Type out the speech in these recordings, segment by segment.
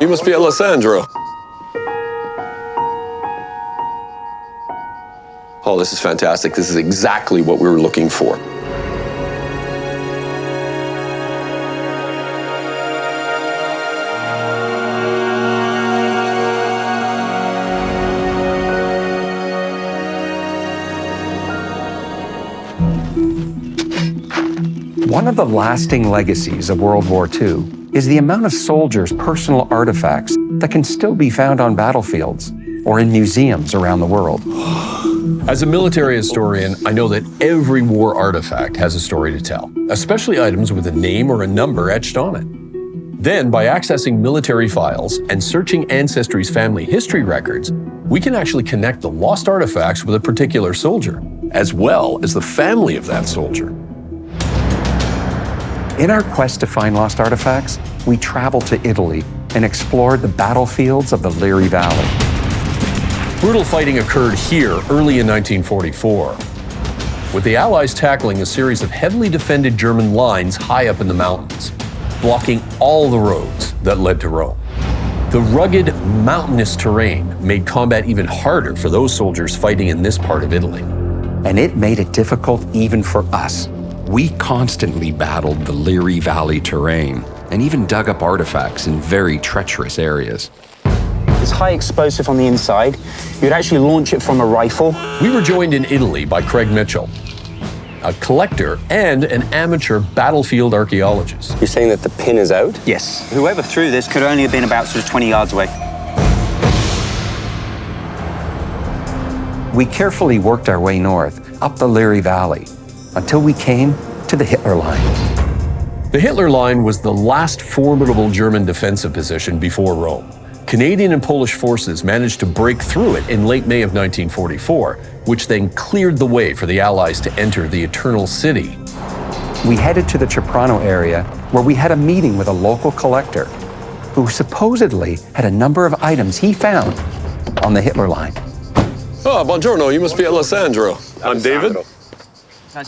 You must be Alessandro. Oh, this is fantastic. This is exactly what we were looking for. One of the lasting legacies of World War II is the amount of soldiers' personal artifacts that can still be found on battlefields or in museums around the world. As a military historian, I know that every war artifact has a story to tell, especially items with a name or a number etched on it. Then, by accessing military files and searching Ancestry's family history records, we can actually connect the lost artifacts with a particular soldier, as well as the family of that soldier. In our quest to find lost artifacts, we traveled to Italy and explored the battlefields of the Liri Valley. Brutal fighting occurred here early in 1944, with the Allies tackling a series of heavily defended German lines high up in the mountains, blocking all the roads that led to Rome. The rugged, mountainous terrain made combat even harder for those soldiers fighting in this part of Italy. And it made it difficult even for us. We constantly battled the Liri Valley terrain and even dug up artifacts in very treacherous areas. It's high explosive on the inside. You'd actually launch it from a rifle. We were joined in Italy by Craig Mitchell, a collector and an amateur battlefield archaeologist. You're saying that the pin is out? Yes. Whoever threw this could only have been about sort of 20 yards away. We carefully worked our way north, up the Liri Valley, until we came to the Hitler Line. The Hitler Line was the last formidable German defensive position before Rome. Canadian and Polish forces managed to break through it in late May of 1944, which then cleared the way for the Allies to enter the Eternal City. We headed to the Ceprano area, where we had a meeting with a local collector who supposedly had a number of items he found on the Hitler Line. Oh, buongiorno. You must be Alessandro. I'm David.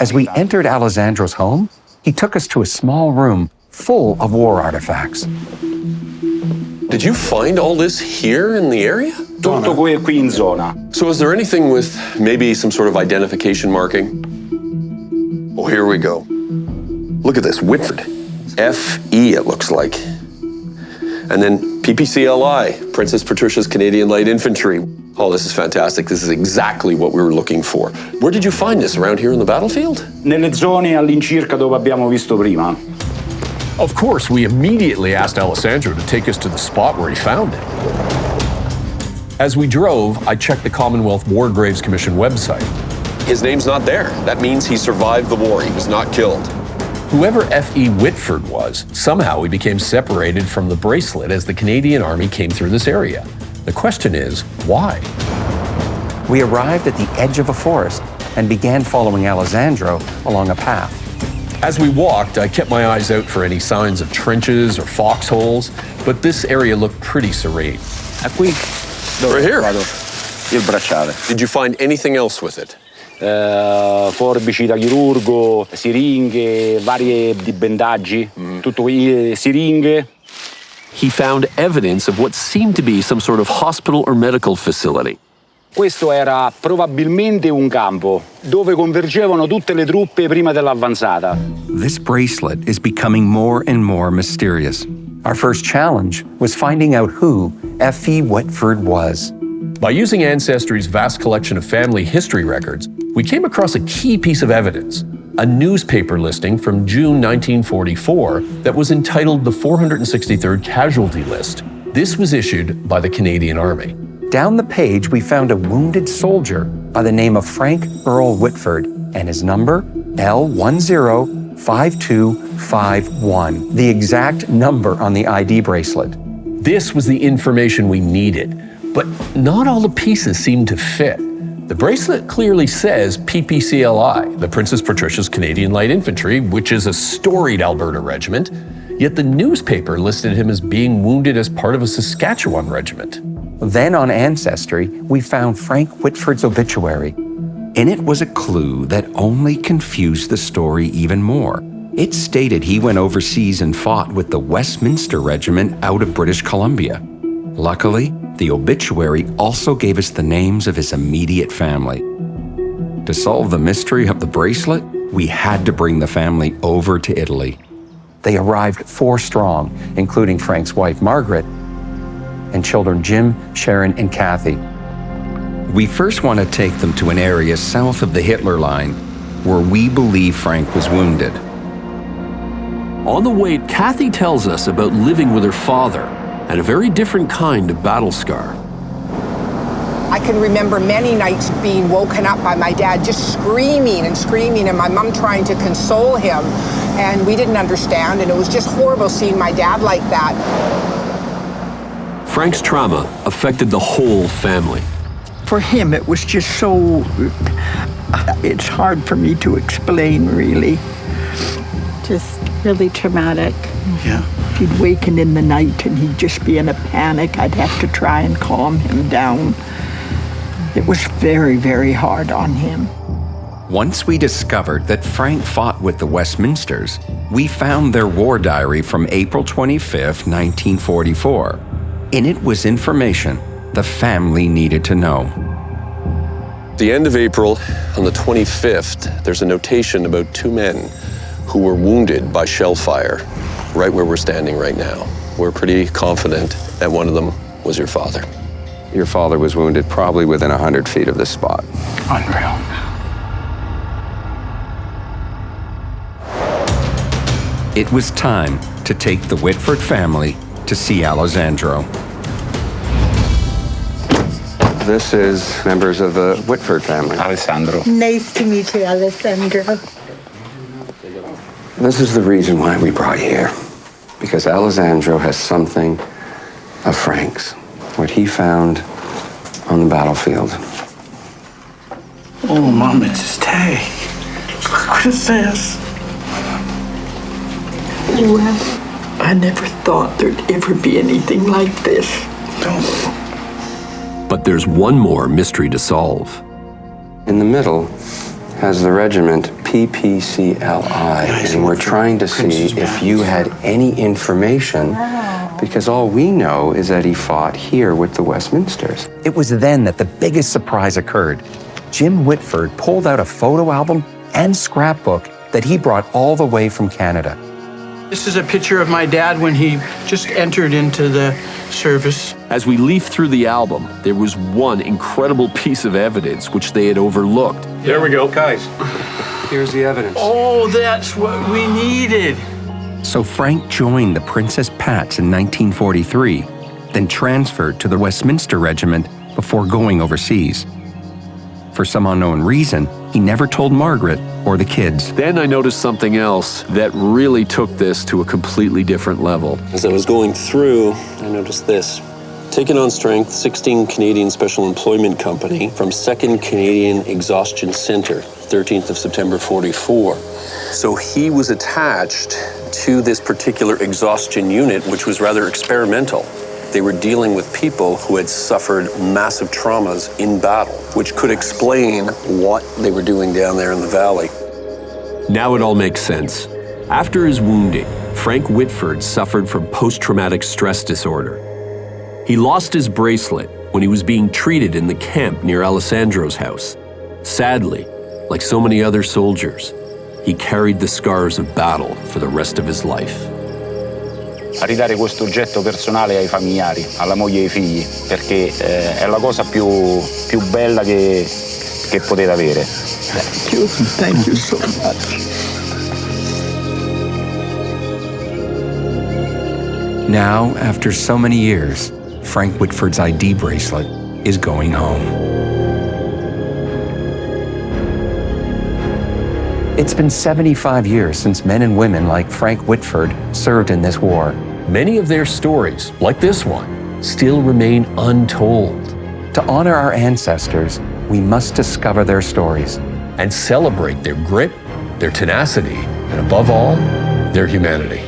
As we entered Alessandro's home, he took us to a small room full of war artifacts. Did you find all this here in the area? Tutto qui in zona. So is there anything with maybe some sort of identification marking? Oh, here we go. Look at this, Whitford. FE, it looks like. And then PPCLI, Princess Patricia's Canadian Light Infantry. Oh, this is fantastic. This is exactly what we were looking for. Where did you find this? Around here in the battlefield? Nelle zone all'incirca dove abbiamo visto prima. Of course, we immediately asked Alessandro to take us to the spot where he found it. As we drove, I checked the Commonwealth War Graves Commission website. His name's not there. That means he survived the war. He was not killed. Whoever F.E. Whitford was, somehow he became separated from the bracelet as the Canadian Army came through this area. The question is, why? We arrived at the edge of a forest and began following Alessandro along a path. As we walked, I kept my eyes out for any signs of trenches or foxholes, but this area looked pretty serene. Qui dove Right here. vado? Il bracciale. Did you find anything else with it? Forbici da chirurgo, siringhe, varie di bendaggi, tutto qui, siringhe. He found evidence of what seemed to be some sort of hospital or medical facility. Questo era probabilmente un campo dove convergevano tutte le truppe prima dell'avanzata. This bracelet is becoming more and more mysterious. Our first challenge was finding out who F.E. Whitford was. By using Ancestry's vast collection of family history records, we came across a key piece of evidence, a newspaper listing from June 1944 that was entitled the 463rd Casualty List. This was issued by the Canadian Army. Down the page, we found a wounded soldier by the name of Frank Earl Whitford and his number, L105251, the exact number on the ID bracelet. This was the information we needed, but not all the pieces seemed to fit. The bracelet clearly says PPCLI, the Princess Patricia's Canadian Light Infantry, which is a storied Alberta regiment, yet the newspaper listed him as being wounded as part of a Saskatchewan regiment. Then on Ancestry, we found Frank Whitford's obituary. In it was a clue that only confused the story even more. It stated he went overseas and fought with the Westminster Regiment out of British Columbia. Luckily, the obituary also gave us the names of his immediate family. To solve the mystery of the bracelet, we had to bring the family over to Italy. They arrived 4 strong, including Frank's wife, Margaret, and children Jim, Sharon, and Kathy. We first want to take them to an area south of the Hitler line, where we believe Frank was wounded. On the way, Kathy tells us about living with her father and a very different kind of battle scar. I can remember many nights being woken up by my dad just screaming and screaming, and my mom trying to console him, and we didn't understand, and it was just horrible seeing my dad like that. Frank's trauma affected the whole family. For him, it was just so, it's hard for me to explain, really. Just really traumatic. Yeah. He'd waken in the night and he'd just be in a panic. I'd have to try and calm him down. It was very, very hard on him. Once we discovered that Frank fought with the Westminsters, we found their war diary from April 25, 1944. In it was information the family needed to know. At the end of April, on the 25th, there's a notation about 2 men who were wounded by shell fire right where we're standing right now. We're pretty confident that one of them was your father. Your father was wounded probably within 100 feet of this spot. Unreal. It was time to take the Whitford family to see Alessandro. This is members of the Whitford family. Alessandro. Nice to meet you, Alessandro. This is the reason why we brought you here. Because Alessandro has something of Frank's. What he found on the battlefield. Oh, Mom, it's his tag. Look what it says. Well, I never thought there'd ever be anything like this. But there's one more mystery to solve. In the middle has the regiment PPCLI, and we're trying to see if you had any information, because all we know is that he fought here with the Westminsters. It was then that the biggest surprise occurred. Jim Whitford pulled out a photo album and scrapbook that he brought all the way from Canada. This is a picture of my dad when he just entered into the service. As we leafed through the album, there was one incredible piece of evidence which they had overlooked. There we go. Guys, here's the evidence. Oh, that's what we needed. So Frank joined the Princess Pats in 1943, then transferred to the Westminster Regiment before going overseas. For some unknown reason, he never told Margaret or the kids. Then I noticed something else that really took this to a completely different level. As I was going through, I noticed this. Taken on strength, 16 Canadian Special Employment Company from 2nd Canadian Exhaustion Center, 13th of September 44. So he was attached to this particular exhaustion unit, which was rather experimental. They were dealing with people who had suffered massive traumas in battle, which could explain what they were doing down there in the valley. Now it all makes sense. After his wounding, Frank Whitford suffered from post-traumatic stress disorder. He lost his bracelet when he was being treated in the camp near Alessandro's house. Sadly, like so many other soldiers, he carried the scars of battle for the rest of his life. A ridare questo oggetto personale ai familiari, alla moglie e ai figli, perché è la cosa più bella che potete avere. Thank you so much. Now, after so many years, Frank Whitford's ID bracelet is going home. It's been 75 years since men and women like Frank Whitford served in this war. Many of their stories, like this one, still remain untold. To honor our ancestors, we must discover their stories And celebrate their grit, their tenacity, and above all, their humanity.